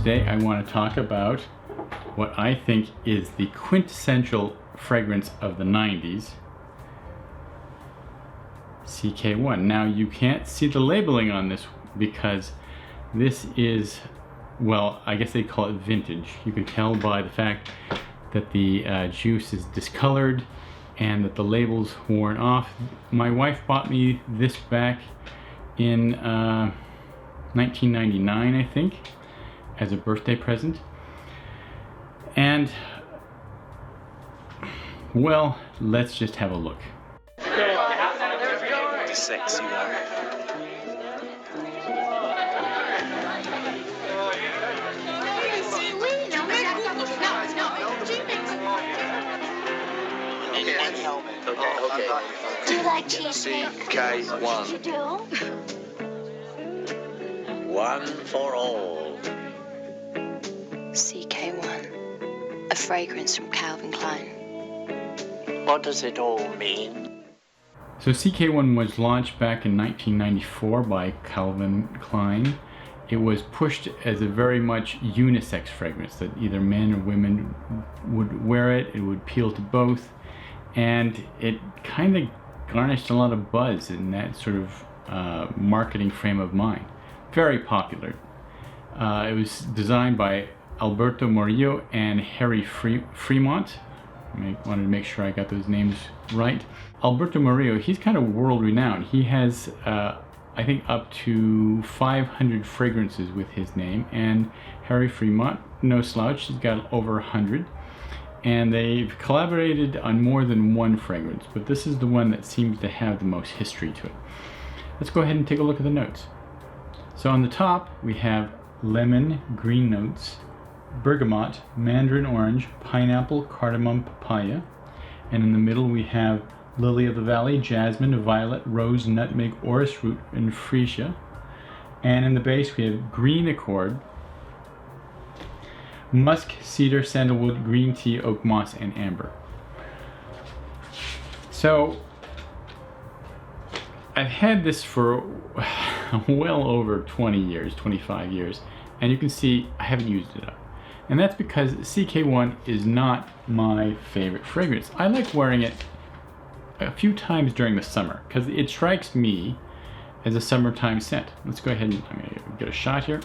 today I want to talk about what I think is the quintessential fragrance of the 90s, CK ONE. Now you can't see the labeling on this because this is, well, I guess they call it vintage. You can tell by the fact that the juice is discolored and that the label's worn off. My wife bought me this back in 1999, I think, as a birthday present. And, well, let's just have a look. Sexy one. Okay. Do you like cheesecake? CK ONE. You do? One for all. CK ONE, a fragrance from Calvin Klein. What does it all mean? So CK ONE was launched back in 1994 by Calvin Klein. It was pushed as a very much unisex fragrance, that either men or women would wear it. It would appeal to both. And it kind of garnished a lot of buzz in that sort of marketing frame of mind. Very popular. It was designed by Alberto Murillo and Harry Fremont. I wanted to make sure I got those names right. Alberto Murillo, he's kind of world renowned. He has, I think, up to 500 fragrances with his name. And Harry Fremont, no slouch, he's got over 100. And they've collaborated on more than one fragrance, but this is the one that seems to have the most history to it. Let's go ahead and take a look at the notes. So on the top, we have lemon, green notes, bergamot, mandarin orange, pineapple, cardamom, papaya. And in the middle, we have lily of the valley, jasmine, violet, rose, nutmeg, orris root, and freesia. And in the base, we have green accord, musk, cedar, sandalwood, green tea, oak moss, and amber. So I've had this for well over 20 years, 25 years, and you can see I haven't used it up. And that's because CK ONE is not my favorite fragrance. I like wearing it a few times during the summer because it strikes me as a summertime scent. Let's go ahead and I'm going to get a shot here.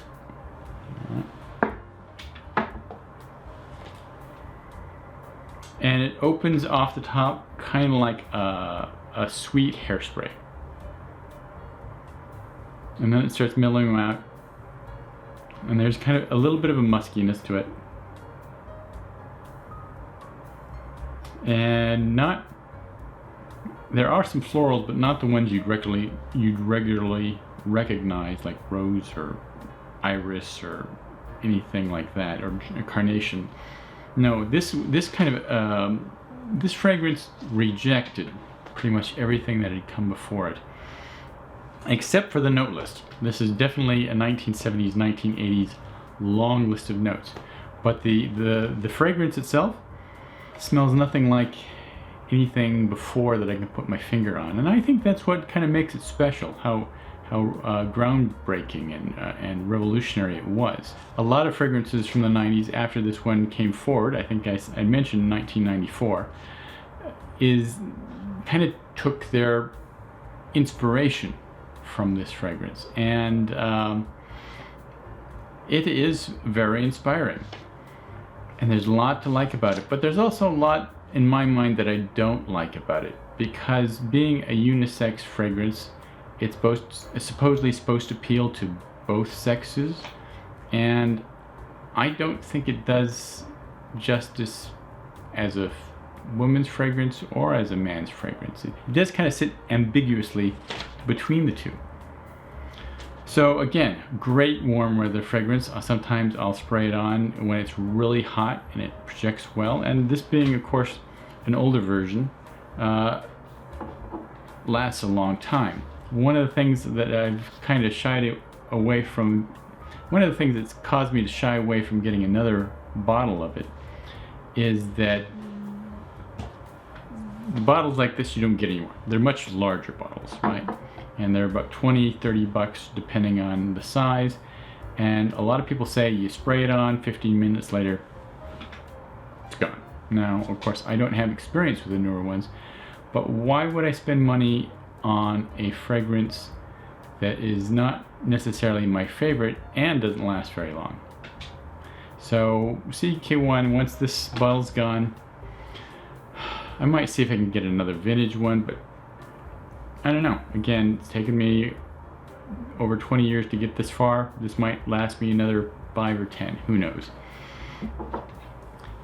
And it opens off the top kind of like a sweet hairspray. And then it starts mellowing out. And there's kind of a little bit of a muskiness to it. And there are some florals, but not the ones you'd regularly recognize, like rose or iris or anything like that, or carnation. No, this kind of this fragrance rejected pretty much everything that had come before it, except for the note list. This is definitely a 1970s, 1980s long list of notes, but the fragrance itself smells nothing like anything before that I can put my finger on, and I think that's what kind of makes it special. How groundbreaking and revolutionary it was. A lot of fragrances from the 90s after this one came forward, I think I mentioned 1994, kind of took their inspiration from this fragrance, and it is very inspiring. And there's a lot to like about it, but there's also a lot in my mind that I don't like about it, because being a unisex fragrance, it's supposedly supposed to appeal to both sexes, and I don't think it does justice as a woman's fragrance or as a man's fragrance. It does kind of sit ambiguously between the two. So again, great warm weather fragrance. Sometimes I'll spray it on when it's really hot and it projects well, and this being, of course, an older version, lasts a long time. One of the things that I've kind of shied away from, one of the things that's caused me to shy away from getting another bottle of it, is that bottles like this you don't get anymore. They're much larger bottles, right? And they're about $20, $30 depending on the size. And a lot of people say you spray it on, 15 minutes later, it's gone. Now, of course, I don't have experience with the newer ones, but why would I spend money on a fragrance that is not necessarily my favorite and doesn't last very long? So CK ONE, once this bottle's gone, I might see if I can get another vintage one, but I don't know. Again, it's taken me over 20 years to get this far. This might last me another 5 or 10, who knows.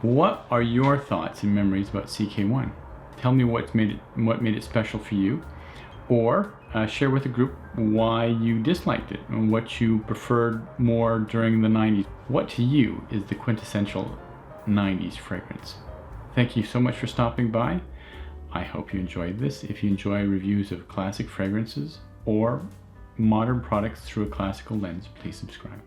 What are your thoughts and memories about CK ONE? Tell me what made it special for you, or share with the group why you disliked it and what you preferred more during the 90s. What to you is the quintessential 90s fragrance? Thank you so much for stopping by. I hope you enjoyed this. If you enjoy reviews of classic fragrances or modern products through a classical lens, please subscribe.